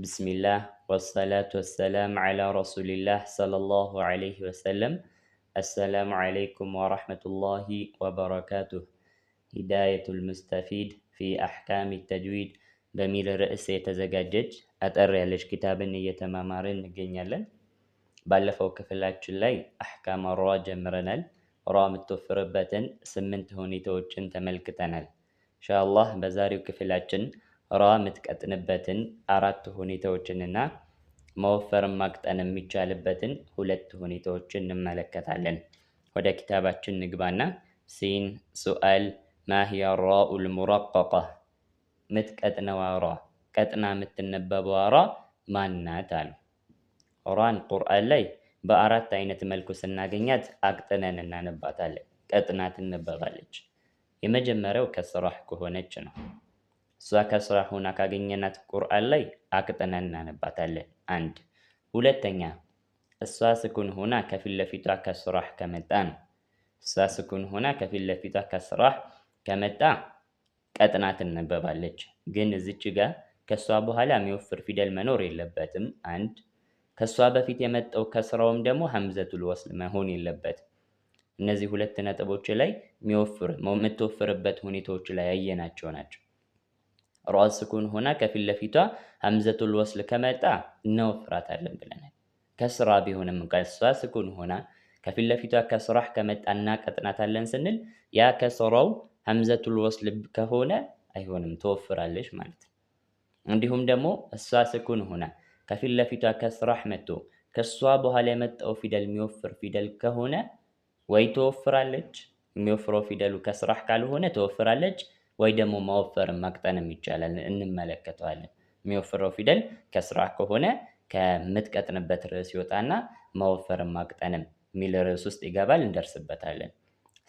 بسم الله والصلاة والسلام على رسول الله صلى الله عليه وسلم. السلام عليكم ورحمة الله وبركاته. هداية المستفيد في أحكام التجويد بميل رئيس يتزجاجج أتقري ليش كتاب يتمامارين نجينيالن ባለፈው ክፍላችን ላይ አህካም ራ ጀምረናል። ራ የምትወፍርበትን 8 ሁኔታዎችን ተመልክተናል። ኢንሻአላህ በዛሬው ክፍላችን ራ የምትቀጥንበትን 4 ሁኔታዎችንና መወፈር ማቅጠን የሚቻልበትን 2 ሁኔታዎችን እንመለከታለን። ወደ ኪታባችን ንግባና ሲን ሱአል ما هي الراء المرققة ምትቀጥነዋ ራ ቀጥና የምትነበበዋ ራ ማናት አሉ። ራን ቁርአን ላይ በአራት አይነት መልኩ ስናገኛት አቅጥነን እናነባታለን። ቀጥና ትነበባለች። የመጀመሪያው ከስራህ ከሆነች ነው። እሷ ከስራህ ሆና ካገኘናት ቁርአን ላይ አቅጥነን እናነባታለን። አንድ ሁለተኛ እሷ ስኩን ሆና ከፊት ለፊቷ ከስራህ ከመጣ ነው። እሷ ስኩን ሆና ከፊት ለፊቷ ከስራህ ከመጣ ቀጥና ትነበባለች። ግን እዚች ጋር ከሷ በኋላ የሚወፍር ፊደል መኖር የለበትም። አንድ ከሷ በፊት የመጣው ከስራውም ደግሞ ሐምዘቱል ወስል መሆን የለበትም። እነዚህ ሁለት ነጥቦች ላይ የምትወፍርበት ሁኔታዎች ላይ ያየናቸው ናቸው። ራ ስኩን ሆና ከፊት ለፊቷ ሐምዘቱል ወስል ከመጣ እናወፍራታለን ብለናል። ከስራ ቢሆንም ከሷ ስኩን ሆና ከፊት ለፊቷ ከስራህ ከመጣ እናቀጥናታለን ስንል ያ ከስራው ሐምዘቱል ወስል ከሆነ አይሆንም፣ ትወፍራለች ማለት ነው። እንዲሁም ደግሞ እሷ ስኩን ሆና ከፊት ለፊቷ ከስራህ መጥቶ ከሷ በኋላ የመጣው ፊደል የሚወፍር ፊደል ከሆነ ወይ ትወፍራለች፣ የሚወፍረው ፊደሉ ከስራህ ካልሆነ ትወፍራለች፣ ወይ ደግሞ ማወፈርም ማቅጠንም ይቻላል፣ እንመለከተዋለን። የሚወፍረው ፊደል ከስራህ ከሆነ ከምትቀጥንበት ርዕስ ይወጣና ማወፈርም ማቅጠንም የሚል ርዕስ ውስጥ ይገባል፣ እንደርስበታለን።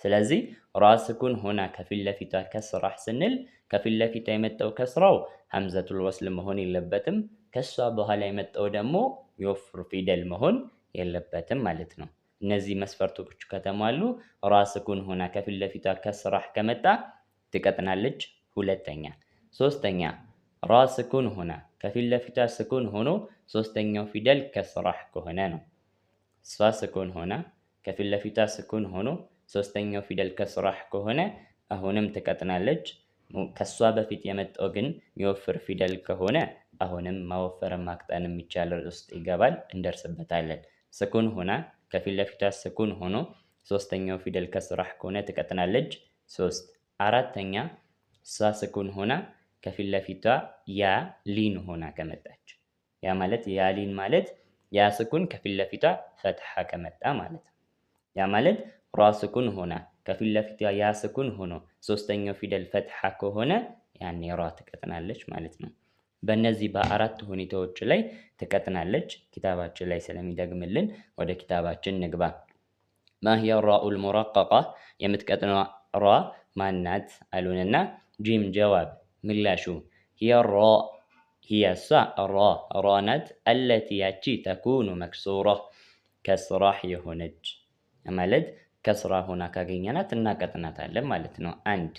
ስለዚህ ራ ስኩን ሆና ከፊት ለፊቷ ከስራህ ስንል ከፊት ለፊቷ የመጣው ከስራው ሐምዘቱል ወስል መሆን የለበትም። ከሷ በኋላ የመጣው ደግሞ የሚወፍር ፊደል መሆን የለበትም ማለት ነው። እነዚህ መስፈርቶች ከተሟሉ ራ ስኩን ሆና ከፊት ለፊቷ ከስራህ ከመጣ ትቀጥናለች። ሁለተኛ ሶስተኛ ራ ስኩን ሆና ከፊት ለፊቷ ስኩን ሆኖ ሶስተኛው ፊደል ከስራህ ከሆነ ነው። እሷ ስኩን ሆና ከፊት ለፊቷ ስኩን ሆኖ ሶስተኛው ፊደል ከስራህ ከሆነ አሁንም ትቀጥናለች። ከሷ በፊት የመጣው ግን የሚወፍር ፊደል ከሆነ አሁንም ማወፈርም ማቅጠንም የሚቻል ውስጥ ይገባል፣ እንደርስበታለን። ስኩን ሆና ከፊት ለፊቷ ስኩን ሆኖ ሶስተኛው ፊደል ከስራህ ከሆነ ትቀጥናለች። አራተኛ እሷ ስኩን ሆና ከፊት ለፊቷ ያ ሊን ሆና ከመጣች፣ ያ ማለት ያ ሊን ማለት ያ ስኩን ከፊት ለፊቷ ፈትሐ ከመጣ ማለት ነው። ያ ማለት ራ ስኩን ሆና ከፊት ለፊቷ ያ ስኩን ሆኖ ሶስተኛው ፊደል ፈትሐ ከሆነ ያኔ ራ ትቀጥናለች ማለት ነው። በእነዚህ በአራት ሁኔታዎች ላይ ትቀጥናለች። ኪታባችን ላይ ስለሚደግምልን ወደ ኪታባችን ንግባ። ማሂያ ራኡል ሙረቀቃ የምትቀጥነው ራ ማናት አሉንና ጂም ጀዋብ ምላሹ ሂያ ራ ሂያ እሷ ራ ናት። አለቲ ያቺ ተኩኑ መክሱራ ከስራህ የሆነች ማለት ከስራ ሆና ካገኘናት እናቀጥናታለን ማለት ነው። አንድ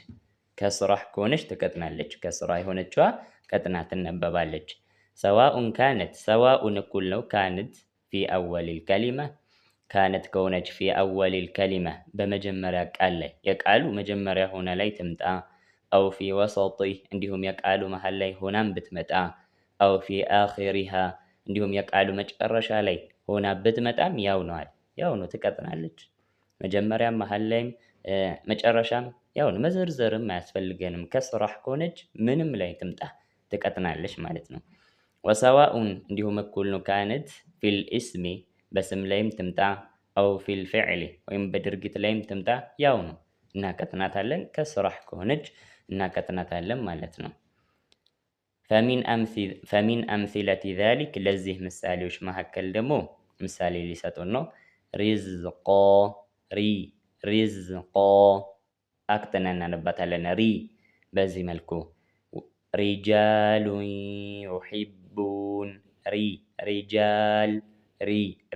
ከስራህ ከሆነች ትቀጥናለች። ከስራ የሆነችዋ ቀጥና ትነበባለች። ሰዋኡን ካነት ሰዋኡን እኩል ነው። ካነት ፊ አወሊል ከሊማ ካነት ከሆነች ፊ አወሊል ከሊማ በመጀመሪያ ቃል ላይ የቃሉ መጀመሪያ ሆና ላይ ትምጣ። አው ፊ ወሰጢህ እንዲሁም የቃሉ መሃል ላይ ሆናም ብትመጣ። አው ፊ አኺሪሃ እንዲሁም የቃሉ መጨረሻ ላይ ሆና ብትመጣም ያው ነው ትቀጥናለች። መጀመሪያም መሃል ላይም መጨረሻም ያው ነው፣ መዘርዘርም አያስፈልገንም። ከስራህ ከሆነች ምንም ላይ ትምጣ ትቀጥናለች ማለት ነው። ወሰዋኡን እንዲሁም እኩል ነው። ካነት ፊል ኢስሚ በስም ላይም ትምጣ፣ አው ፊል ፊዕሊ ወይም በድርጊት ላይም ትምጣ ያው ነው እናቀጥናታለን። ከስራህ ከሆነች እናቀጥናታለን ማለት ነው። ፈሚን አምሲለቲ ዛሊክ ለዚህ ምሳሌዎች መካከል ደግሞ ምሳሌ ሊሰጡን ነው። ሪዝቆ ሪዝቆ አቅጥነን እናነባታለን። ሪ በዚህ መልኩ ሪጃሉን ዩሒቡን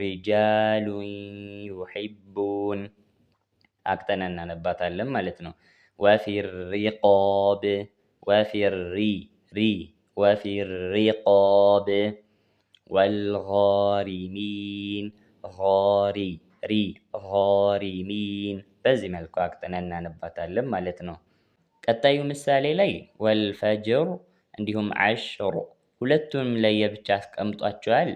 ሪጃሉን ዩሒቡን አቅጥነን እናነባታለን ማለት ነው። ወፊ ሪቆብ وفي الرقاب والغارمين غارمين በዚህ መልኩ አቅጥነን እናነባታለን ማለት ነው። ቀጣዩ ምሳሌ ላይ ወልፈጅር እንዲሁም አሽር ሁለቱም ለየብቻ አስቀምጧቸዋል።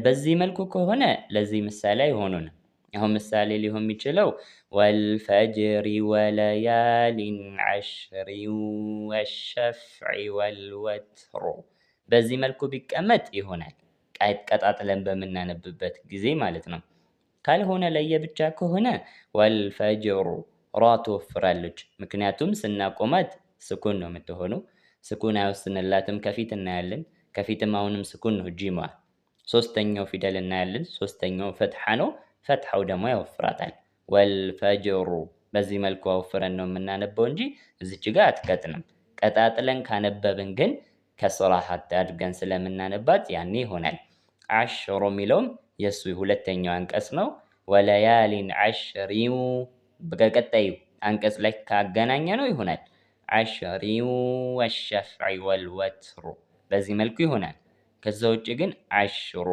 በዚህ መልኩ ከሆነ ለዚህ ምሳሌ አይሆኑንም። አሁን ምሳሌ ሊሆን የሚችለው ወልፈጅሪ ወለያሊን ዐሽሪ ወሸፍዒ ወልወትር በዚህ መልኩ ቢቀመጥ ይሆናል፣ ቀጣጥለን በምናነብበት ጊዜ ማለት ነው። ካልሆነ ለየብቻ ከሆነ ወልፈጅር ራ ትወፍራለች፣ ምክንያቱም ስናቆማት ስኩን ነው የምትሆነው። ስኩን አይወስንላትም፣ ከፊት እናያለን። ከፊትም አሁንም ስኩን ነው ጂማ። ሶስተኛው ፊደል እናያለን፣ ሶስተኛው ፈትሐ ነው። ፈትሐው ደግሞ ያወፍራታል። ወልፈጅሩ በዚህ መልኩ አወፍረን ነው የምናነበው እንጂ እዚች ጋር አትቀጥንም። ቀጣጥለን ካነበብን ግን ከስራ ሀታ አድርገን ስለምናነባት ያኔ ይሆናል። አሽሩ የሚለውም የሱ ሁለተኛው አንቀጽ ነው። ወለያሊን ዐሽሪው በቀጣዩ አንቀጽ ላይ ካገናኘ ነው ይሆናል። ዐሽሪው ወሸፍዒ ወልወትሩ በዚህ መልኩ ይሆናል። ከዛ ውጭ ግን አሽሩ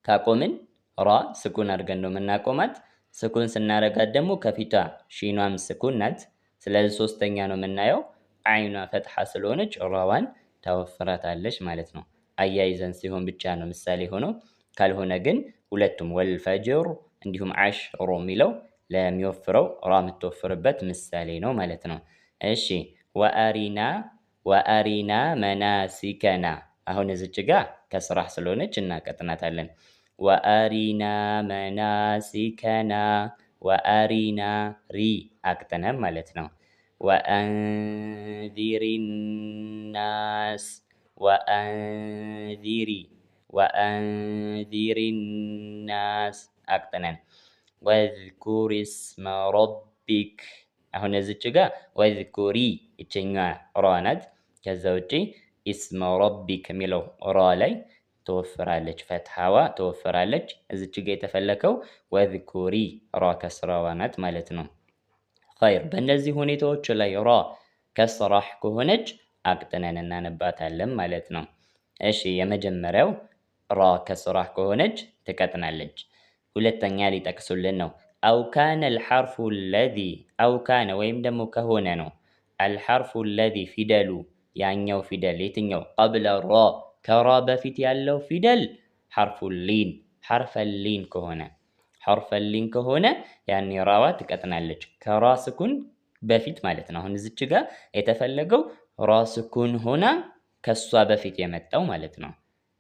ካቆምን ራ ስኩን አድርገን ነው የምናቆማት። ስኩን ስናረጋት ደግሞ ከፊቷ ሺኗም ስኩን ናት። ስለዚህ ሶስተኛ ነው የምናየው። አይኗ ፈትሐ ስለሆነች ራዋን ታወፍራታለች ማለት ነው። አያይዘን ሲሆን ብቻ ነው ምሳሌ ሆኖ፣ ካልሆነ ግን ሁለቱም ወልፈጅር እንዲሁም አሽሩ የሚለው ለሚወፍረው ራ የምትወፍርበት ምሳሌ ነው ማለት ነው። እሺ ወአሪና መናሲከና አሁን እዚች ጋ ከስራህ ስለሆነች እናቀጥናታለን። ወአሪና መናሲከና ወአሪና ሪ አቅጥነን ማለት ነው። ወአንዚሪ ናስ ወአንዚሪ ናስ አቅጥነን። ወዝኩር እስመ ረቢክ አሁን እዚች ጋ ወዝኩሪ ይችኛዋ ራ ናት። ከዛ ውጪ ኢስመ ረቢክ የሚለው ራ ላይ ትወፍራለች፣ ፈትሐዋ ትወፍራለች። እዚች ጋ የተፈለከው ወዝኩሪ ራ ከስራዋ ናት ማለት ነው። ኸይር በእነዚህ ሁኔታዎች ላይ ራ ከስራህ ከሆነች አቅጥነን እናነባታለን ማለት ነው። እሺ የመጀመሪያው ራ ከስራህ ከሆነች ትቀጥናለች። ሁለተኛ ሊጠቅሱልን ነው። አው ካነ አልሐርፉ አለዚ አው ካነ ወይም ደግሞ ከሆነ ነው። አልሐርፉ አለዚ ፊደሉ ያኛው ፊደል የትኛው? ቀብለ ራ ከራ በፊት ያለው ፊደል ሐርፉሊን ሐርፈሊን ከሆነ ያኔ ራዋ ትቀጥናለች። ከራ ስኩን በፊት ማለት ነው። አሁን እዚች ጋር የተፈለገው ራ ስኩን ሆና ከሷ በፊት የመጣው ማለት ነው።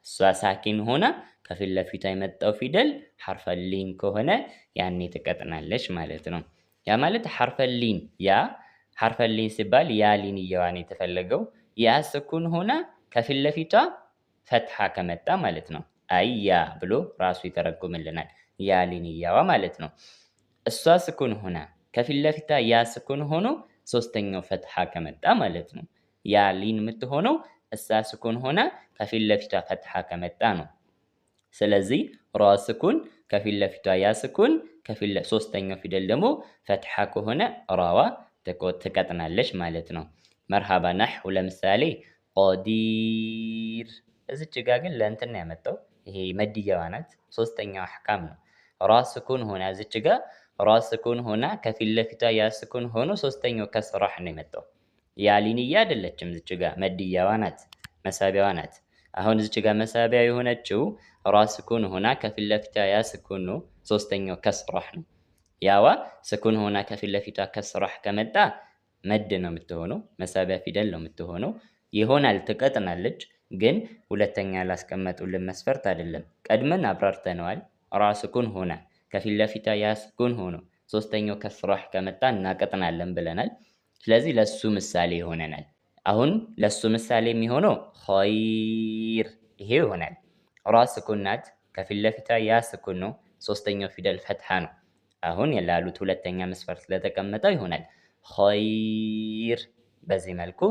እሷ ሳኪን ሆና ከፊት ለፊቷ የመጣው ፊደል ሐርፈሊን ከሆነ ያኔ ትቀጥናለች ማለት ነው። ያ ማለት ሐርፈሊን ሐርፈሊን ሲባል ያ ሊንያዋን የተፈለገው ያ ስኩን ሆና ከፊት ለፊቷ ፈትሐ ከመጣ ማለት ነው። አያ ብሎ ራሱ ይተረጉምልናል። ያ ሊንያዋ ማለት ነው። እሷ ስኩን ሆና ከፊት ለፊቷ ያ ስኩን ሆኖ ሶስተኛው ፈትሐ ከመጣ ማለት ነው። ያ ሊን የምትሆነው እሷ ስኩን ሆና ከፊት ለፊቷ ፈትሐ ከመጣ ነው። ስለዚህ ራ ስኩን ከፊት ለፊቷ ያ ስኩን ሶስተኛው ፊደል ደግሞ ፈትሐ ከሆነ ራዋ ትቀጥናለች ማለት ነው። መርሃባ ናሕው ለምሳሌ ቀዲር እዚች ጋ ግን ለእንትን ነው ያመጣው። ይሄ መድያዋ ናት። ሶስተኛው አሕካም ነው። ራ ስኩን ሆና እዚች ጋ ራ ስኩን ሆና ከፊት ለፊቷ ያ ስኩን ሆኖ ሶስተኛው ከስራህ ነው የመጣው። ያ ሊንያ አይደለችም። እዚች ጋ መድያዋ ናት፣ መሳቢያዋ ናት። አሁን እዚች ጋ መሳቢያ የሆነችው ራ ስኩን ሆና ከፊት ለፊቷ ያ ስኩን ነው፣ ሶስተኛው ከስራህ ነው። ያዋ ስኩን ሆና ከፊት ለፊቷ ከስራህ ከመጣ መድ ነው የምትሆነው፣ መሳቢያ ፊደል ነው የምትሆነው። ይሆናል ትቀጥናለች፣ ግን ሁለተኛ ላስቀመጡልን መስፈርት አይደለም። ቀድመን አብራርተነዋል። ራ ስኩን ሆና ከፊት ለፊቷ ያ ስኩን ሆኖ ሶስተኛው ከስራህ ከመጣ እናቀጥናለን ብለናል። ስለዚህ ለሱ ምሳሌ ይሆነናል። አሁን ለሱ ምሳሌ የሚሆነው ኸይር ይሄ ይሆናል። ራ ስኩን ናት፣ ከፊት ለፊቷ ያ ስኩን ነው፣ ሶስተኛው ፊደል ፈትሐ ነው። አሁን የላሉት ሁለተኛ መስፈርት ስለተቀመጠው ይሆናል ኸይር። በዚህ መልኩ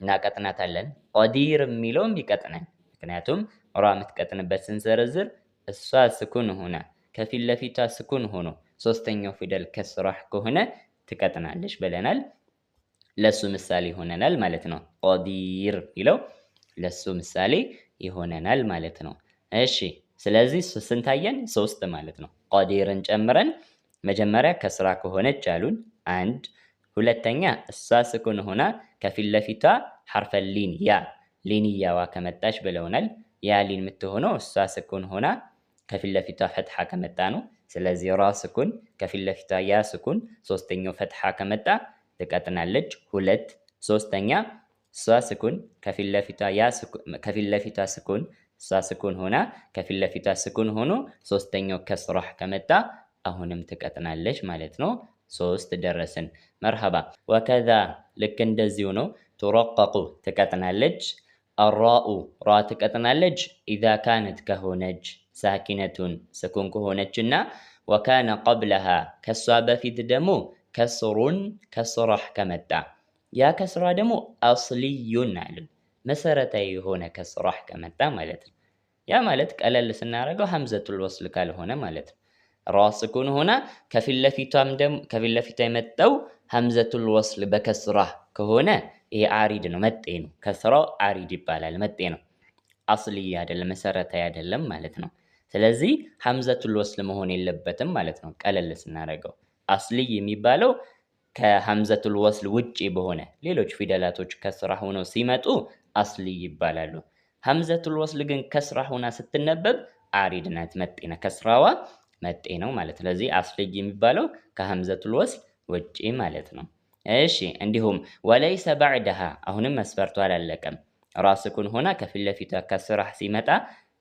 እናቀጥናታለን። ቀዲር የሚለውም ይቀጥናል። ምክንያቱም ራ የምትቀጥንበት ስንዘረዝር እሷ ስኩን ሆና ከፊት ለፊቷ ስኩን ሆኖ ሶስተኛው ፊደል ከስራህ ከሆነ ትቀጥናለች ብለናል። ለሱ ምሳሌ ይሆነናል ማለት ነው። ቀዲር የሚለው ለሱ ምሳሌ ይሆነናል ማለት ነው። እሺ ስለዚህ ስንታየን 3 ማለት ነው። ቀዲርን ጨምረን መጀመሪያ ከስራ ከሆነች አሉን አንድ፣ ሁለተኛ እሷ ስኩን ሆና ከፊት ለፊቷ ሐርፈል ሊን ያ ሊንያዋ ከመጣች ብለውናል። ያ ሊን የምትሆነው እሷ ስኩን ሆና ከፊት ለፊቷ ፈትሐ ከመጣ ነው። ስለዚህ ራ ስኩን ከፊት ለፊቷ ያ ስኩን ሶስተኛው ፈትሐ ከመጣ ትቀጥናለች። ሁለት፣ ሶስተኛ እሷ ስኩን ከፊት ለፊቷ ስኩን እሷ ስኩን ሆና ከፊት ለፊቷ ስኩን ሆኖ ሶስተኛው ከስራህ ከመጣ አሁንም ትቀጥናለች ማለት ነው። 3 ደረስን። መርሐባ። ወከዛ ልክ እንደዚሁ ነው። ቱረቀቁ ትቀጥናለች። አራኡ ራ ትቀጥናለች። ኢዛ ካነት ከሆነች ሳኪነቱን ስኩን ከሆነችና ወካነ ቀብለሃ ከሷ በፊት ደግሞ ከስሩን ከስራህ ከመጣ ያ ከስራ ደግሞ አስልዩን አሉ መሰረታዊ የሆነ ከስራህ ከመጣ ማለት ነው። ያ ማለት ቀለል ስናደርገው ሐምዘቱል ወስል ካልሆነ ማለት ነው። ራ ስኩን ሆና ከፊት ለፊቷ የመጣው ሐምዘቱል ወስል በከስራህ ከሆነ ይሄ አሪድ ነው፣ መጤ ነው። ከስራው አሪድ ይባላል፣ መጤ ነው። አስሊ አይደለም፣ መሰረታዊ አይደለም ማለት ነው። ስለዚህ ሐምዘቱል ወስል መሆን የለበትም ማለት ነው። ቀለል ስናደርገው አስሊ የሚባለው ከሐምዘቱል ወስል ውጪ በሆነ ሌሎች ፊደላቶች ከስራ ሆነው ሲመጡ አስሊ ይባላሉ። ሐምዘቱል ወስል ግን ከስራ ሆና ስትነበብ አሪድ ናት፣ መጤ ነው። ከስራዋ መጤ ነው ማለት። ስለዚህ አስሊ የሚባለው ከሐምዘቱል ወስል ውጪ ማለት ነው። እሺ እንዲሁም ወለይሰ ባዕደሃ አሁንም መስፈርቱ አላለቀም። ራ ስኩን ሆና ከፊት ለፊቷ ከስራ ሲመጣ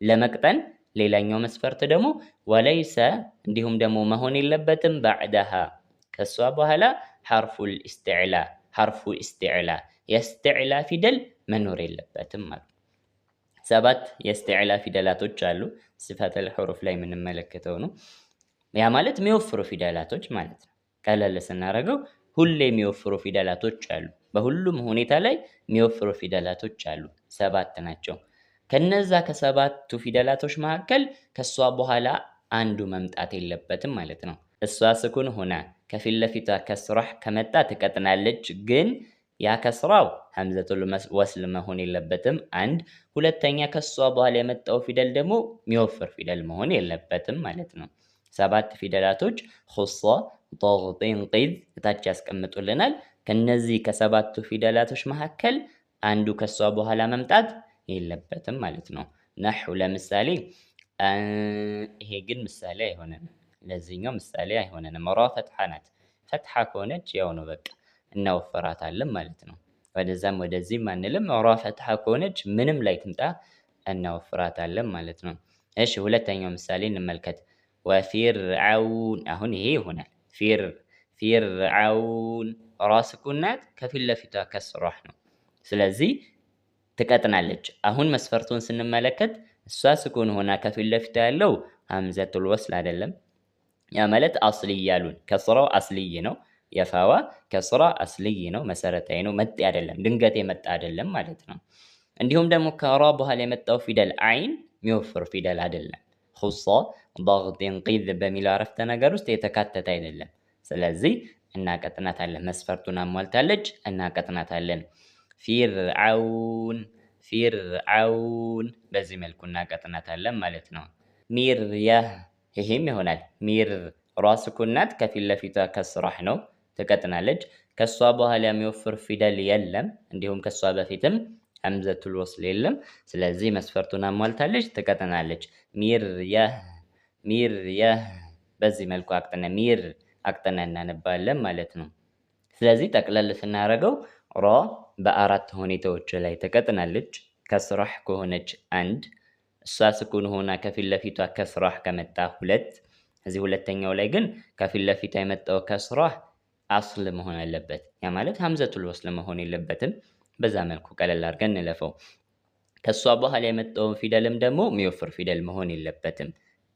ለመቅጠን ሌላኛው መስፈርት ደግሞ ወለይሰ እንዲሁም ደግሞ መሆን የለበትም ባዕደሃ ከሷ በኋላ ሐርፉል ኢስቲዕላ ሐርፉ ኢስቲዕላ የኢስቲዕላ ፊደል መኖር የለበትም ማለት። 7 የኢስቲዕላ ፊደላቶች አሉ። ሲፈተል ሑሩፍ ላይ የምንመለከተው ነው። ያ ማለት የሚወፍሩ ፊደላቶች ማለት ነው። ቀለል ስናደርገው ሁሌ የሚወፍሩ ፊደላቶች አሉ። በሁሉም ሁኔታ ላይ የሚወፍሩ ፊደላቶች አሉ። 7 ናቸው። ከነዛ ከ7ቱ ፊደላቶች መካከል ከሷ በኋላ አንዱ መምጣት የለበትም ማለት ነው። እሷ ስኩን ሆና ከፊት ለፊቷ ከስራህ ከመጣ ትቀጥናለች። ግን ያ ከስራው ሐምዘቱል ወስል መሆን የለበትም። አንድ፣ ሁለተኛ ከሷ በኋላ የመጣው ፊደል ደግሞ የሚወፍር ፊደል መሆን የለበትም ማለት ነው። 7 ፊደላቶች ኹሷ፣ ضغ፣ ጢንቂዝ እታች ያስቀምጡልናል። ከነዚህ ከ7ቱ ፊደላቶች መካከል አንዱ ከሷ በኋላ መምጣት የለበትም ማለት ነው። ነህው ለምሳሌ ይሄ ግን ምሳሌ አይሆነንም። ለዚህኛው ምሳሌ አይሆነንም። ራ ፈትሐ ናት። ፈትሐ ከሆነች ያው ነው በቃ እናወፈራታለን ማለት ነው። ወደዛም ወደዚህም አንልም። ራ ፈትሐ ከሆነች ምንም ላይ ትምጣ እናወፍራታለን ማለት ነው። እሺ ሁለተኛው ምሳሌ እንመልከት። ወፊርዓውን አሁን ይሄ ይሆናል። ፊርዓውን ራ ስኩን ናት፣ ከፊት ለፊቷ ከስራህ ነው። ስለዚህ ትቀጥናለች። አሁን መስፈርቱን ስንመለከት እሷ ስኩን ሆና ከፊት ለፊቷ ያለው ሐምዘቱል ወስል አይደለም። ያ ማለት አስሊ ያሉን ከስራው አስልይ ነው። የፋዋ ከስራ አስልይ ነው፣ መሰረታዊ ነው፣ መጤ አይደለም፣ ድንገት የመጣ አይደለም ማለት ነው። እንዲሁም ደግሞ ከራ በኋላ የመጣው ፊደል አይን የሚወፍር ፊደል አይደለም። ኹሷ፣ ضغ፣ ጢንቂዝ በሚለው አረፍተ ነገር ውስጥ የተካተተ አይደለም። ስለዚህ እናቀጥናታለን። መስፈርቱን አሟልታለች፣ እናቀጥናታለን። ፊርዓውን በዚህ መልኩ እናቀጥናታለን ማለት ነው። ሚርየህ ይሄም ይሆናል። ሚር ራ ስኩን ናት፣ ከፊት ለፊቷ ከስራህ ነው፣ ትቀጥናለች። ከሷ በኋላ የሚወፍር ፊደል የለም። እንዲሁም ከሷ በፊትም ሐምዘቱል ወስል የለም። ስለዚህ መስፈርቱን አሟልታለች፣ ትቀጥናለች። ሚርየህ በዚህ መልኩ ሚር አቅጥነን እናነባለን ማለት ነው። ስለዚህ ጠቅለል ስናደርገው ራ በ4 ሁኔታዎች ላይ ትቀጥናለች። ከስራህ ከሆነች 1፣ እሷ ስኩን ሆና ከፊት ለፊቷ ከስራህ ከመጣ 2። እዚህ ሁለተኛው ላይ ግን ከፊት ለፊቷ የመጣው ከስራህ አስል መሆን አለበት። ያ ማለት ሐምዘቱል ወስል መሆን የለበትም። በዛ መልኩ ቀለል አድርገን እንለፈው። ከሷ በኋላ የመጣው ፊደልም ደግሞ የሚወፍር ፊደል መሆን የለበትም።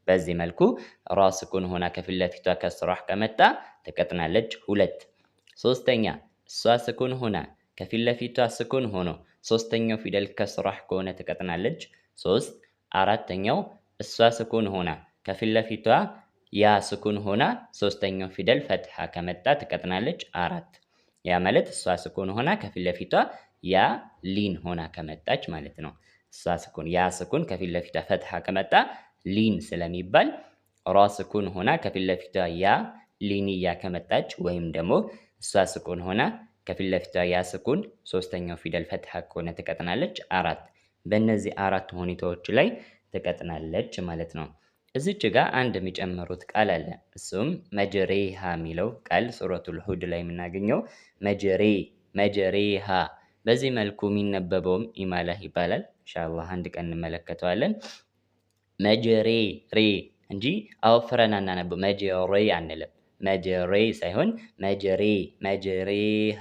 በዚህ መልኩ ራ ስኩን ሆና ከፊት ለፊቷ ከስራህ ከመጣ ትቀጥናለች። 2። ሶስተኛ እሷ ስኩን ሆና ከፊት ለፊቷ ስኩን ሆኖ ሶስተኛው ፊደል ከስራህ ከሆነ ትቀጥናለች። 3። አራተኛው እሷ ስኩን ሆና ከፊት ለፊቷ ያ ስኩን ሆና ሶስተኛው ፊደል ፈትሐ ከመጣ ትቀጥናለች። 4። ያ ማለት እሷ ስኩን ሆና ከፊት ለፊቷ ያ ሊን ሆና ከመጣች ማለት ነው። እሷ ስኩን ያ ስኩን ከፊት ለፊቷ ፈትሐ ከመጣ ሊን ስለሚባል ራ ስኩን ሆና ከፊት ለፊቷ ያ ሊንያ ከመጣች ወይም ደግሞ እሷ ስኩን ሆና ከፊት ለፊቷ ያ ስኩን ሶስተኛው ፊደል ፈትሐ ከሆነ ትቀጥናለች። በእነዚህ አራት ሁኔታዎች ላይ ትቀጥናለች ማለት ነው። እዚች ጋር አንድ የሚጨምሩት ቃል አለ። እሱም መጅሬሃ የሚለው ቃል ሱረቱል ሁድ ላይ የምናገኘው መጅሬሃ። በዚህ መልኩ የሚነበበውም ኢማላህ ይባላል። ኢንሻአላህ አንድ ቀን እንመለከተዋለን። መጅሬ ሬ እንጂ አወፍረን አናነበው መጅሬ አንልም። መጅሬ ሳይሆን መጅሬሃ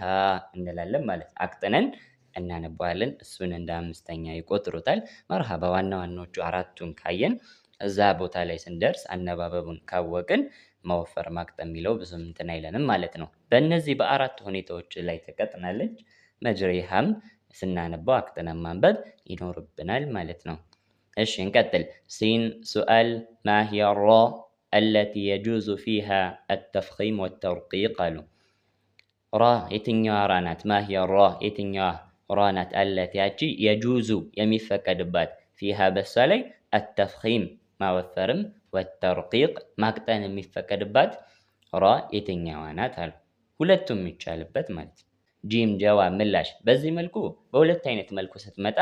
እንላለን ማለት አቅጥነን እናነባዋለን። እሱን እንደ አምስተኛ ይቆጥሩታል። መርሃባ ዋና ዋናዎቹ አራቱን ካየን እዛ ቦታ ላይ ስንደርስ አነባበቡን ካወቅን መወፈር ማቅጠን የሚለው ብዙም እንትን አይለንም ማለት ነው። በእነዚህ በአራት ሁኔታዎች ላይ ትቀጥናለች። መጅሪሃም ስናነባው አቅጥነን ማንበብ ይኖርብናል ማለት ነው። እሺ እንቀጥል። ሲን ሱአል ማ ሂየ ራ አለቲ የጁዙ ፊሃ አተፍኺም ወተርቂቅ አሉ። ራ የትኛዋ ራ ናት? ማ ሂየ ራ የትኛዋ ራ ናት? አለቲ ያቺ የጁዙ የሚፈቀድባት ፊሃ በሷ ላይ አተፍኺም ማወፈርም ወተርቂቅ ማቅጠን የሚፈቀድባት ራ የትኛዋ ናት አሉ። ሁለቱም የሚቻልበት ማለት ነው። ጂም ጀዋብ ምላሽ። በዚህ መልኩ በሁለት አይነት መልኩ ስትመጣ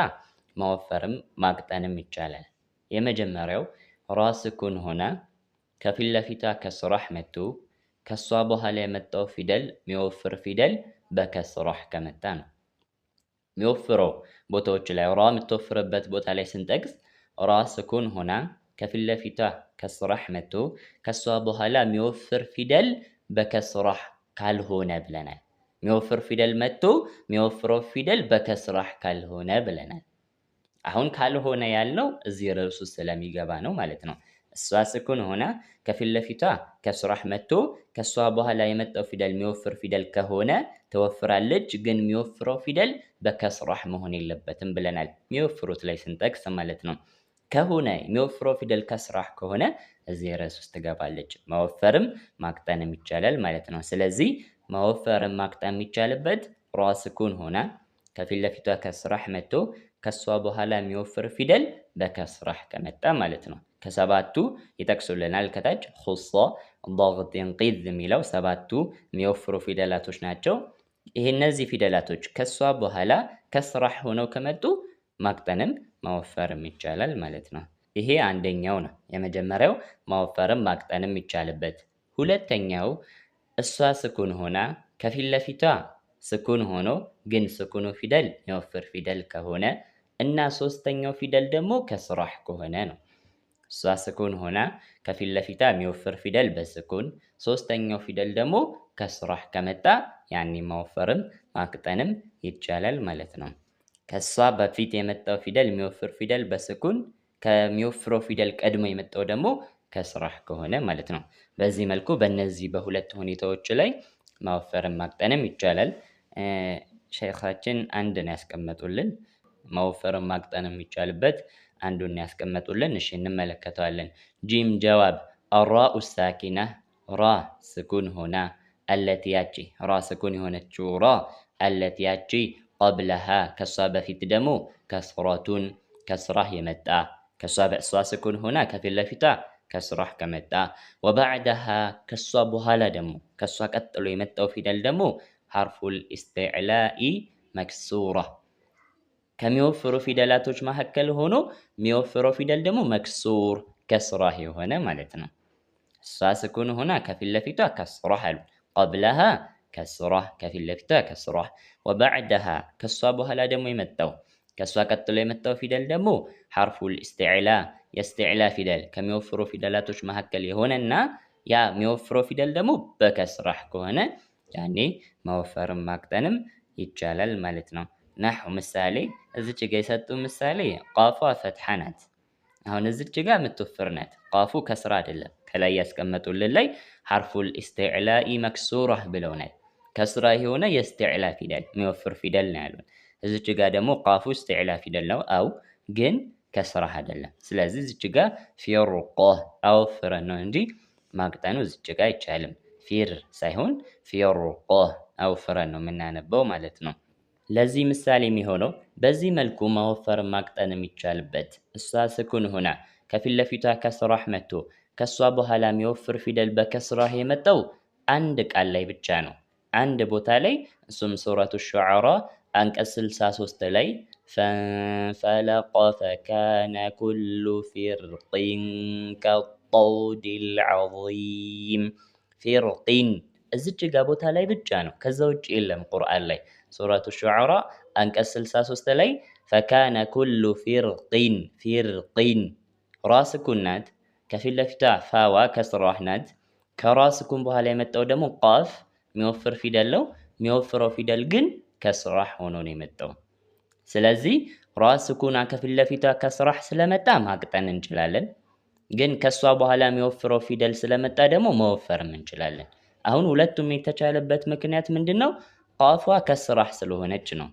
ማወፈርም ማቅጠንም ይቻላል። የመጀመሪያው ራ ስኩን ሆና ከፊት ለፊቷ ከስራህ መጥቶ ከሷ በኋላ የመጣው ፊደል የሚወፍር ፊደል በከስራህ ከመጣ ነው። የሚወፍረው ቦታዎች ላይ ራ የምትወፍርበት ቦታ ላይ ስንጠቅስ ራ ስኩን ሆና ከፊት ለፊቷ ከስራህ መጥቶ ከሷ በኋላ የሚወፍር ፊደል በከስራህ ካልሆነ ብለናል። የሚወፍር ፊደል መጥቶ የሚወፍረው ፊደል በከስራህ ካልሆነ ብለናል። አሁን ካልሆነ ያልነው እዚህ ርዕሱ ስለሚገባ ነው ማለት ነው። እሷ ስኩን ሆና ከፊት ለፊቷ ከስራህ መጥቶ ከሷ በኋላ የመጣው ፊደል የሚወፍር ፊደል ከሆነ ትወፍራለች። ግን የሚወፍረው ፊደል በከስራህ መሆን የለበትም ብለናል። የሚወፍሩት ላይ ስንጠቅስ ማለት ነው። ከሆነ የሚወፍረው ፊደል ከስራህ ከሆነ እዚህ ርዕስ ውስጥ ትገባለች። መወፈርም ማቅጠንም ይቻላል ማለት ነው። ስለዚህ መወፈርም ማቅጠን የሚቻልበት ራ ስኩን ሆና ከፊት ለፊቷ ከስራህ መጥቶ ከሷ በኋላ የሚወፍር ፊደል በከስራህ ከመጣ ማለት ነው። ከሰባቱ ይጠቅሱልናል ከታች ኹሷ፣ ضغط፣ ቂዝ የሚለው ሰባቱ የሚወፍሩ ፊደላቶች ናቸው። እነዚህ ፊደላቶች ከሷ በኋላ ከስራህ ሆነው ከመጡ ማቅጠንም ማወፈርም ይቻላል ማለት ነው። ይሄ አንደኛው ነው። የመጀመሪያው ማወፈርም ማቅጠንም ይቻልበት። ሁለተኛው እሷ ስኩን ሆና ከፊት ለፊቷ ስኩን ሆኖ ግን ስኩኑ ፊደል የሚወፍር ፊደል ከሆነ እና ሶስተኛው ፊደል ደግሞ ከስራህ ከሆነ ነው። እሷ ስኩን ሆና ከፊት ለፊቷ የሚወፍር ፊደል በስኩን ሶስተኛው ፊደል ደግሞ ከስራህ ከመጣ ያኔ ማወፈርም ማቅጠንም ይቻላል ማለት ነው። ከሷ በፊት የመጣው ፊደል የሚወፍር ፊደል በስኩን ከሚወፍረው ፊደል ቀድሞ የመጣው ደግሞ ከስራህ ከሆነ ማለት ነው። በዚህ መልኩ በእነዚህ በሁለት ሁኔታዎች ላይ ማወፈርም ማቅጠንም ይቻላል። ሸይኻችን አንድን ያስቀመጡልን ማወፈርም ማቅጠንም የሚቻልበት አንዱን ያስቀመጡልን። እሺ እንመለከተዋለን። ጂም ጀዋብ አራኡ ሳኪና ራ ስኩን ሆና አለቲ ያቺ ራ ስኩን የሆነችው ራ አለቲ ያቺ ቀብለሃ ከሷ በፊት ደግሞ ከስራቱን ከስራህ የመጣ ከሷ በእሷ ስኩን ሆና ከፊት ለፊቷ ከስራህ ከመጣ ወባዕደሃ ከሷ በኋላ ደግሞ ከሷ ቀጥሎ የመጣው ፊደል ደግሞ ሐርፉል ኢስቲዕላኢ መክሱራ ከሚወፍሩ ፊደላቶች መካከል ሆኖ የሚወፍረው ፊደል ደግሞ መክሱር ከስራህ የሆነ ማለት ነው። እሷ ስኩን ሆና ከፊት ለፊቷ ከስራህ አሉ። ቀብለሃ ከስራህ ከፊት ለፊቷ ከስራህ ወባዕደሃ ከሷ በኋላ ደግሞ የመጣው ከሷ ቀጥሎ የመጣው ፊደል ደግሞ ሐርፉል ኢስቲዕላ የኢስቲዕላ ፊደል ከሚወፍሩ ፊደላቶች መካከል የሆነና ያ የሚወፍረው ፊደል ደግሞ በከስራህ ከሆነ ያኔ ማወፈርም ማቅጠንም ይቻላል ማለት ነው። ናሁ ምሳሌ እዚች ጋ የሰጡ ምሳሌ ቃፏ ፈትሐ ናት። አሁን እዚች ጋ የምትወፍር ናት። ቃፉ ከስራ አይደለም። ከላይ ያስቀመጡልን ላይ ሐርፉል ኢስቲዕላኢ መክሱራህ ብለውናል። ከስራ የሆነ የኢስቲዕላ ፊደል የሚወፍር ፊደል ነው ያሉን። እዚች ጋ ደግሞ ቃፉ ኢስቲዕላ ፊደል ነው አው ግን ከስራህ አይደለም። ስለዚህ እዚች ጋ ፊሩቆህ አወፍረን ነው እንጂ ማቅጠኑ እዚች ጋ አይቻልም። ፊር ሳይሆን ፊሩቆህ አወፍረን ነው የምናነበው ማለት ነው። ለዚህ ምሳሌ የሚሆነው በዚህ መልኩ ማወፈር ማቅጠን የሚቻልበት እሷ ስኩን ሆና ከፊት ለፊቷ ከስራህ መጥቶ ከሷ በኋላ የሚወፍር ፊደል በከስራህ የመጣው አንድ ቃል ላይ ብቻ ነው። አንድ ቦታ ላይ እሱም ሱረቱ ሹዓራ አንቀጽ 63 ላይ ፈንፈለቀ ፈካነ ኩሉ ፊርቂን ከጠውዲል ዐዚም ፊርቂን እዚች ጋ ቦታ ላይ ብቻ ነው። ከዛ ውጭ የለም ቁርአን ላይ። ሱረቱ ሹዓራ አንቀጽ 63 ላይ ፈካነ ኩሉ ፊርቂን ራ ስኩን ናት። ከፊት ለፊቷ ፋዋ ከስራህ ናት። ከራ ስኩን በኋላ የመጣው ደግሞ ቃፍ የሚወፍር ፊደል ነው። የሚወፍረው ፊደል ግን ከስራህ ሆኖ ነው የመጣው። ስለዚህ ራ ስኩና ከፊት ለፊቷ ከስራህ ስለመጣ ማቅጠን እንችላለን። ግን ከሷ በኋላ የሚወፍረው ፊደል ስለመጣ ደግሞ መወፈርም እንችላለን። አሁን ሁለቱም የተቻለበት ምክንያት ምንድነው? ቃፏ ከስራህ ስለሆነች ነው።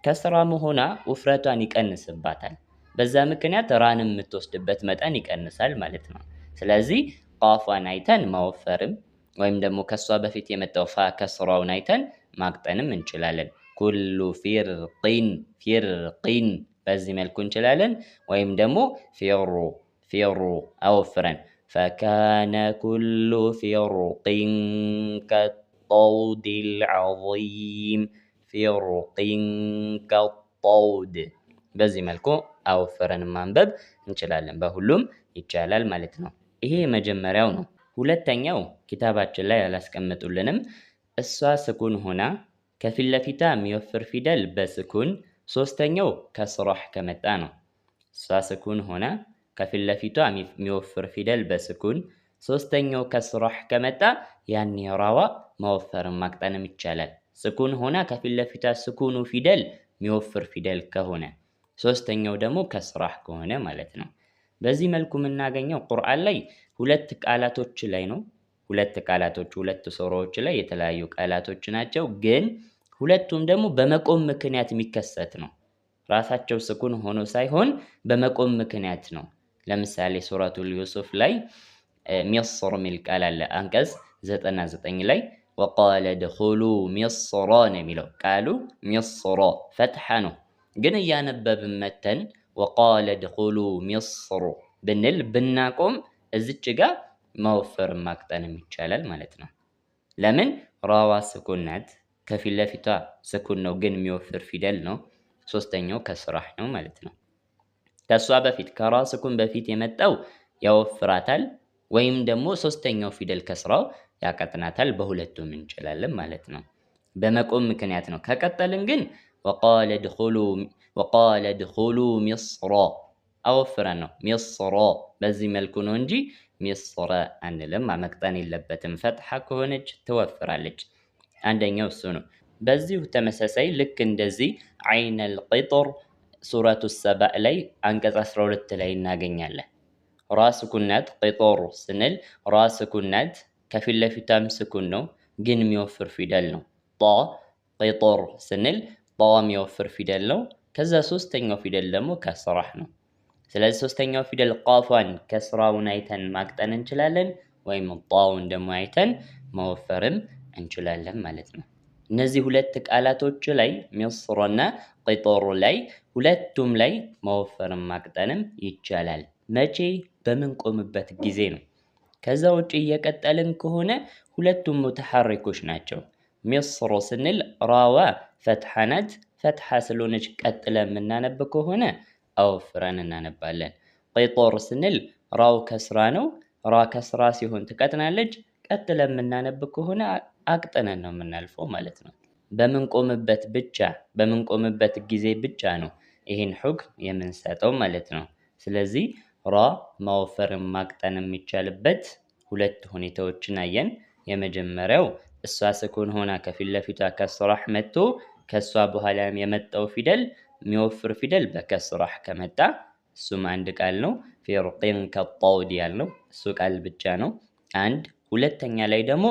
ከስራ መሆኗ ውፍረቷን ይቀንስባታል። በዛ ምክንያት ራንም የምትወስድበት መጠን ይቀንሳል ማለት ነው። ስለዚህ ቃፏን አይተን ማወፈርም ወይም ደግሞ ከሷ በፊት የመጣው ፋ ከስራውን አይተን ማቅጠንም እንችላለን። ኩሉ ፊርቂን በዚህ መልኩ እንችላለን። ወይም ደግሞ ፊሩ አወፍረን ፈካነ ኩሉ ፊርቂን ከጠውዲል ዐዚም ፊርቂን ከጠውድ በዚህ መልኩ አወፍረን ማንበብ እንችላለን። በሁሉም ይቻላል ማለት ነው። ይሄ የመጀመሪያው ነው። ሁለተኛው ኪታባችን ላይ አላስቀምጡልንም። እሷ ስኩን ሆና ከፊት ለፊቷ የሚወፍር ፊደል በስኩን ሶስተኛው ከስራህ ከመጣ ነው። እሷ ስኩን ሆና ከፊት ለፊቷ የሚወፍር ፊደል በስኩን ሶስተኛው ከስራህ ከመጣ ያኔ ራዋ ማወፈርም ማቅጠንም ይቻላል። ስኩን ሆና ከፊት ለፊቷ ስኩኑ ፊደል የሚወፍር ፊደል ከሆነ ሶስተኛው ደግሞ ከስራህ ከሆነ ማለት ነው። በዚህ መልኩ የምናገኘው ቁርአን ላይ ሁለት ቃላቶች ላይ ነው። ሁለት ቃላቶች ሁለት ሱራዎች ላይ የተለያዩ ቃላቶች ናቸው። ግን ሁለቱም ደግሞ በመቆም ምክንያት የሚከሰት ነው። ራሳቸው ስኩን ሆኖ ሳይሆን በመቆም ምክንያት ነው። ለምሳሌ ሱረቱል ዩሱፍ ላይ ሚስር ሚል ቃል አለ። አንቀጽ 99 ላይ ወቃለ ድኹሉ ሚስራ ነው የሚለው። ቃሉ ሚስራ ፈትሐ ነው። ግን እያነበብን መተን ወቃለ ድኹሉ ሚስሩ ብንል ብናቆም እዚች ጋር ማወፈር ማቅጠንም ይቻላል ማለት ነው። ለምን? ራዋ ስኩን ናት። ከፊት ለፊቷ ስኩን ነው፣ ግን የሚወፍር ፊደል ነው። ሶስተኛው ከስራህ ነው ማለት ነው። ከሷ በፊት ከራ ስኩን በፊት የመጣው ያወፍራታል፣ ወይም ደግሞ ሶስተኛው ፊደል ከስራው ያቀጥናታል። በሁለቱም እንችላለን ማለት ነው። በመቆም ምክንያት ነው። ከቀጠልን ግን ወቃለ ድኹሉ ሚስራ አወፍረን ነው ሚስራ በዚህ መልኩ ነው እንጂ ሚስራ አንልም። መቅጠን የለበትም። ፈትሐ ከሆነች ትወፍራለች። አንደኛው እሱ ነው። በዚሁ ተመሳሳይ ልክ እንደዚህ ዐይነል ቂጥር ሱረቱ ሰባእ ላይ አንቀጽ 12 ላይ እናገኛለን። ራ ስኩን ናት። ቂጦር ስንል ራ ስኩን ናት። ከፊት ለፊቷም ስኩን ነው፣ ግን የሚወፍር ፊደል ነው። ጣ ቂጦር ስንል ጣ የሚወፍር ፊደል ነው። ከዛ ሶስተኛው ፊደል ደግሞ ከስራህ ነው። ስለዚህ ሶስተኛው ፊደል ቃፏን ከስራውን አይተን ማቅጠን እንችላለን፣ ወይም ጣውን ደግሞ አይተን መወፈርም እንችላለን ማለት ነው። እነዚህ ሁለት ቃላቶች ላይ ሚስርና ቂጦር ላይ ሁለቱም ላይ መወፈርም ማቅጠንም ይቻላል። መቼ? በምንቆምበት ጊዜ ነው። ከዛ ውጪ እየቀጠልን ከሆነ ሁለቱም ሙተሐሪኮች ናቸው። ሚስር ስንል ራዋ ፈትሐ ናት። ፈትሐ ስለሆነች ቀጥለን የምናነብ ከሆነ አወፍረን እናነባለን። ቂጦር ስንል ራው ከስራ ነው። ራ ከስራ ሲሆን ትቀጥናለች። ቀጥለን የምናነብ ከሆነ አቅጥነን ነው የምናልፈው ማለት ነው። በምንቆምበት ጊዜ ብቻ ነው ይህን ሁክም የምንሰጠው ማለት ነው። ስለዚህ ራ ማወፈርን ማቅጠን የሚቻልበት ሁለት ሁኔታዎችን አየን። የመጀመሪያው እሷ ስኩን ሆና ከፊት ለፊቷ ከስራህ መጥቶ ከሷ በኋላ የመጣው ፊደል የሚወፍር ፊደል በከስራህ ከመጣ እሱም አንድ ቃል ነው። ፊርቂን ከጣውድ ያልነው እሱ ቃል ብቻ ነው። አንድ ሁለተኛ ላይ ደግሞ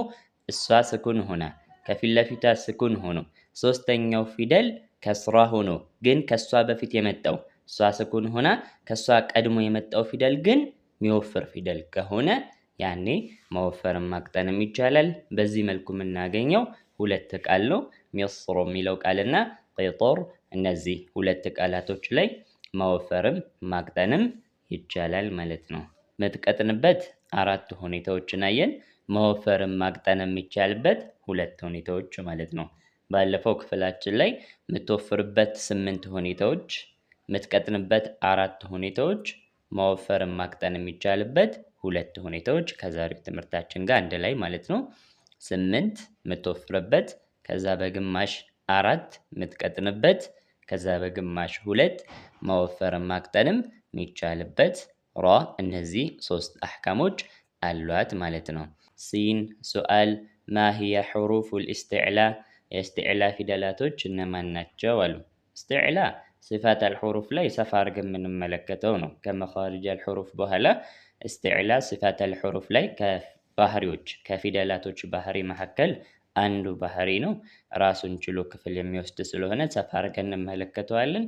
እሷ ስኩን ሆና ከፊት ለፊቷ ስኩን ሆኖ ሶስተኛው ፊደል ከስራ ሆኖ ግን ከሷ በፊት የመጣው እሷ ስኩን ሆና ከሷ ቀድሞ የመጣው ፊደል ግን የሚወፍር ፊደል ከሆነ ያኔ መወፈርም ማቅጠንም ይቻላል። በዚህ መልኩ የምናገኘው ሁለት ቃል ነው። ሚስሩ የሚለው ቃልና ቂጡር። እነዚህ ሁለት ቃላቶች ላይ ማወፈርም ማቅጠንም ይቻላል ማለት ነው። የምትቀጥንበት አራት ሁኔታዎችን አየን። መወፈርም ማቅጠንም የሚቻልበት ሁለት ሁኔታዎች ማለት ነው። ባለፈው ክፍላችን ላይ የምትወፍርበት 8 ሁኔታዎች፣ የምትቀጥንበት አራት ሁኔታዎች፣ መወፈርም ማቅጠን የሚቻልበት ሁለት ሁኔታዎች ከዛሬው ትምህርታችን ጋር አንድ ላይ ማለት ነው። 8 የምትወፍርበት፣ ከዛ በግማሽ 4 የምትቀጥንበት፣ ከዛ በግማሽ 2 መወፈርም ማቅጠንም የሚቻልበት ሯ እነዚህ 3 አሕካሞች አሏት ማለት ነው። ሲን ሱአል ማ ሂየ ሑሩፉል ኢስቲዕላ፣ የኢስቲዕላ ፊደላቶች እነማን ናቸው አሉ። ኢስቲዕላ ሲፋት አልሑሩፍ ላይ ሰፋ አድርገን የምንመለከተው ነው። ከመኻሪጅ አልሑሩፍ በኋላ ኢስቲዕላ ሲፋት አልሑሩፍ ላይ ከባህሪዎች ከፊደላቶች ባህሪ መካከል አንዱ ባህሪ ነው። ራሱን ችሎ ክፍል የሚወስድ ስለሆነ ሰፋ አድርገን እንመለከተዋለን።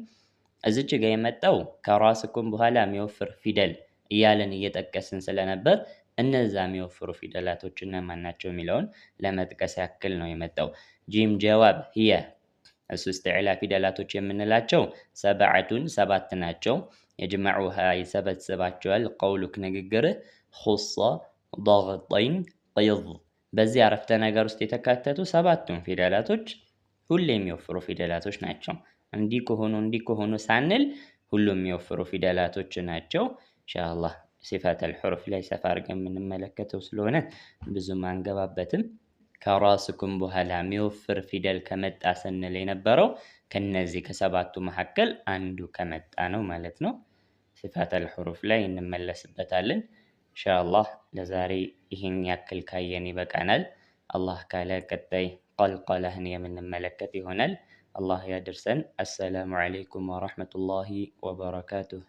እዚች ጋር የመጣው ከራ ስኩን በኋላ የሚወፍር ፊደል እያለን እየጠቀስን ስለነበር እነዛ የሚወፍሩ ፊደላቶች እነማን ናቸው የሚለውን ለመጥቀስ ያክል ነው የመጣው። ጂም ጀዋብ ሂየ እሱ ኢስቲዕላ ፊደላቶች የምንላቸው ሰብዐቱን 7 ናቸው። የጅመዑሃ ይሰበስባቸዋል። ቀውሉክ ንግግርህ ኹሷ ضغጠይን ቂዝ። በዚህ አረፍተ ነገር ውስጥ የተካተቱ 7ቱም ፊደላቶች ሁሌ የሚወፍሩ ፊደላቶች ናቸው። እንዲህ ከሆኑ ሳንል ሁሉም የሚወፍሩ ፊደላቶች ናቸው። ኢንሻአላህ ሲፋት አልሑሩፍ ላይ ሰፋ አድርገን የምንመለከተው ስለሆነ ብዙም አንገባበትም። ከራ ስኩን በኋላ የሚወፍር ፊደል ከመጣ ስንል የነበረው ከነዚህ ከሰባቱ መካከል አንዱ ከመጣ ነው ማለት ነው። ሲፋት አልሑሩፍ ላይ እንመለስበታለን ኢንሻአላህ። ለዛሬ ይህን ያክል ካየን ይበቃናል። አላህ ካለ ቀጣይ ቀልቀላህን የምንመለከት ይሆናል። አላህ ያድርሰን። አሰላሙ ዓለይኩም ወረሕመቱላሂ ወበረካቱሁ።